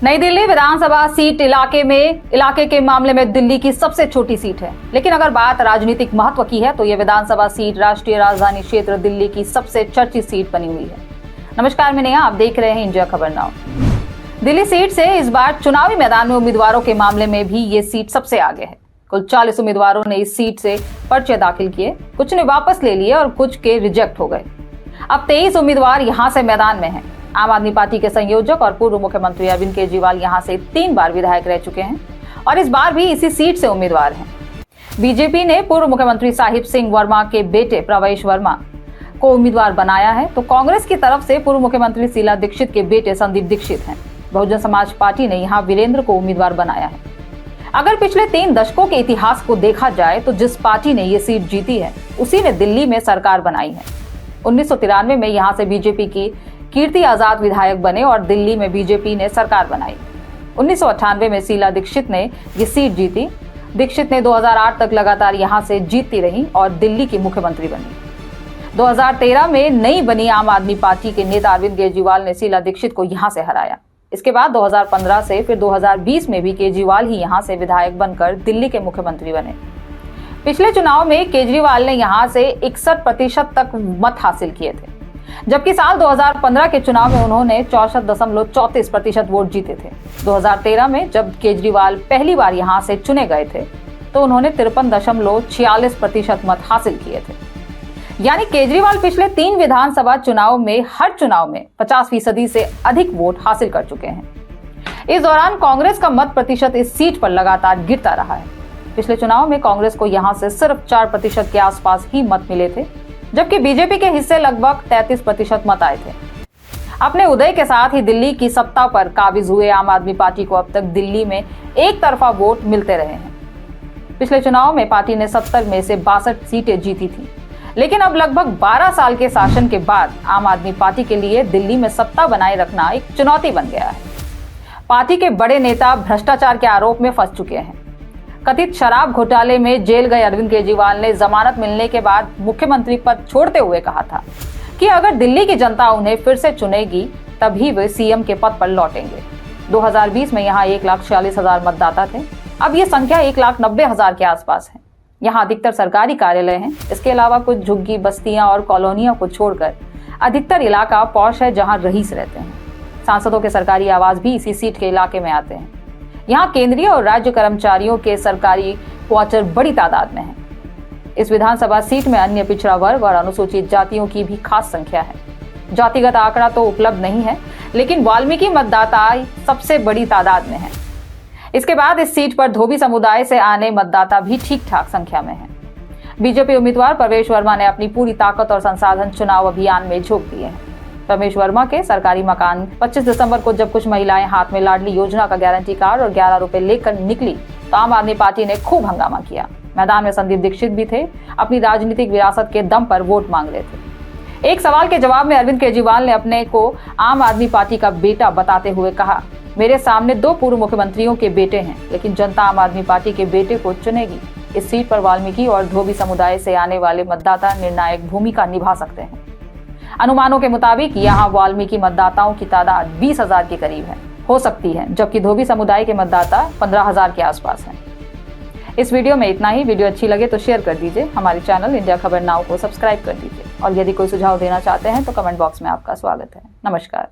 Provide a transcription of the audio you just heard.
नई दिल्ली विधानसभा सीट इलाके के मामले में दिल्ली की सबसे छोटी सीट है, लेकिन अगर बात राजनीतिक महत्व की है तो यह विधानसभा सीट राष्ट्रीय राजधानी क्षेत्र दिल्ली की सबसे चर्चित सीट बनी हुई है। नमस्कार, मैं नेहा, आप देख रहे हैं इंडिया खबर नाउ। दिल्ली सीट से इस बार चुनावी मैदान में उम्मीदवारों के मामले में भी ये सीट सबसे आगे है। कुल 40 उम्मीदवारों ने इस सीट से पर्चे दाखिल किए, कुछ ने वापस ले लिए और कुछ के रिजेक्ट हो गए। अब 23 उम्मीदवार यहां से मैदान में हैं। आम आदमी पार्टी के संयोजक और पूर्व मुख्यमंत्री अरविंद केजरीवाल यहां से 3 बार विधायक रह चुके हैं और इस बार भी इसी सीट से उम्मीदवार हैं। बीजेपी ने पूर्व मुख्यमंत्री साहिब सिंह वर्मा के बेटे प्रवेश वर्मा को उम्मीदवार बनाया है, तो कांग्रेस की तरफ से पूर्व मुख्यमंत्री शीला दीक्षित के बेटे संदीप दीक्षित हैं। बहुजन समाज पार्टी ने यहाँ वीरेंद्र को उम्मीदवार बनाया है। अगर पिछले 3 दशकों के इतिहास को देखा जाए तो जिस पार्टी ने ये सीट जीती है उसी ने दिल्ली में सरकार बनाई है। 1993 में यहाँ से बीजेपी की कीर्ति आजाद विधायक बने और दिल्ली में बीजेपी ने सरकार बनाई। 1998 में शीला दीक्षित ने ये सीट जीती। दीक्षित ने 2008 तक लगातार यहां से जीतती रही और दिल्ली की मुख्यमंत्री बनी। 2013 में नई बनी आम आदमी पार्टी के नेता अरविंद केजरीवाल ने शीला दीक्षित को यहां से हराया। इसके बाद 2015 से फिर 2020 में भी केजरीवाल ही यहां से विधायक बनकर दिल्ली के मुख्यमंत्री बने। पिछले चुनाव में केजरीवाल ने यहां से 61% तक मत हासिल किए थे, जबकि साल 2015 के चुनाव में उन्होंने 64.34% वोट जीते थे। 2013 में जब केजरीवाल पहली बार यहां से चुने गए थे तो उन्होंने 53.46% मत हासिल किए थे। यानी केजरीवाल पिछले 3 विधानसभा चुनाव में हर चुनाव में 50% से अधिक वोट हासिल कर चुके हैं। इस दौरान कांग्रेस का मत प्रतिशत इस सीट पर लगातार गिरता रहा है। पिछले चुनाव में कांग्रेस को यहां से सिर्फ 4% के आसपास ही मत मिले थे, जबकि बीजेपी के हिस्से लगभग 33% मत आए थे। अपने उदय के साथ ही दिल्ली की सत्ता पर काबिज हुए आम आदमी पार्टी को अब तक दिल्ली में एक तरफा वोट मिलते रहे हैं। पिछले चुनाव में पार्टी ने 70 में से 62 सीटें जीती थी, लेकिन अब लगभग 12 साल के शासन के बाद आम आदमी पार्टी के लिए दिल्ली में सत्ता बनाए रखना एक चुनौती बन गया है। पार्टी के बड़े नेता भ्रष्टाचार के आरोप में फंस चुके हैं। कथित शराब घोटाले में जेल गए अरविंद केजरीवाल ने जमानत मिलने के बाद मुख्यमंत्री पद छोड़ते हुए कहा था कि अगर दिल्ली की जनता उन्हें फिर से चुनेगी तभी वे सीएम के पद पर लौटेंगे। 2020 में यहाँ 1,46,000 मतदाता थे, अब ये संख्या 1,90,000 के आसपास है। यहाँ अधिकतर सरकारी कार्यालय हैं। इसके अलावा कुछ झुग्गी बस्तियां और कॉलोनियों को छोड़कर अधिकतर इलाका पॉश है, जहाँ रईस रहते हैं। सांसदों के सरकारी आवास भी इसी सीट के इलाके में आते हैं। यहाँ केंद्रीय और राज्य कर्मचारियों के सरकारी क्वार्टर बड़ी तादाद में है। इस विधानसभा सीट में अन्य पिछड़ा वर्ग और अनुसूचित जातियों की भी खास संख्या है। जातिगत आंकड़ा तो उपलब्ध नहीं है, लेकिन वाल्मीकि मतदाता सबसे बड़ी तादाद में है। इसके बाद इस सीट पर धोबी समुदाय से आने मतदाता भी ठीक ठाक संख्या में है। बीजेपी उम्मीदवार प्रवेश वर्मा ने अपनी पूरी ताकत और संसाधन चुनाव अभियान में झोंक दिए हैं। प्रवेश वर्मा के सरकारी मकान 25 दिसंबर को जब कुछ महिलाएं हाथ में लाडली योजना का गारंटी कार्ड और 11 रुपए लेकर निकली तो आम आदमी पार्टी ने खूब हंगामा किया। मैदान में संदीप दीक्षित भी थे, अपनी राजनीतिक विरासत के दम पर वोट मांग रहे थे। एक सवाल के जवाब में अरविंद केजरीवाल ने अपने को आम आदमी पार्टी का बेटा बताते हुए कहा, मेरे सामने 2 पूर्व मुख्यमंत्रियों के बेटे हैं, लेकिन जनता आम आदमी पार्टी के बेटे को चुनेगी। इस सीट पर वाल्मीकि और धोबी समुदाय से आने वाले मतदाता निर्णायक भूमिका निभा सकते हैं। अनुमानों के मुताबिक यहाँ वाल्मीकि मतदाताओं की तादाद 20,000 के करीब हो सकती है, जबकि धोबी समुदाय के मतदाता 15,000 के आसपास हैं। इस वीडियो में इतना ही। वीडियो अच्छी लगे तो शेयर कर दीजिए। हमारे चैनल इंडिया खबर नाउ को सब्सक्राइब कर दीजिए और यदि कोई सुझाव देना चाहते हैं तो कमेंट बॉक्स में आपका स्वागत है। नमस्कार।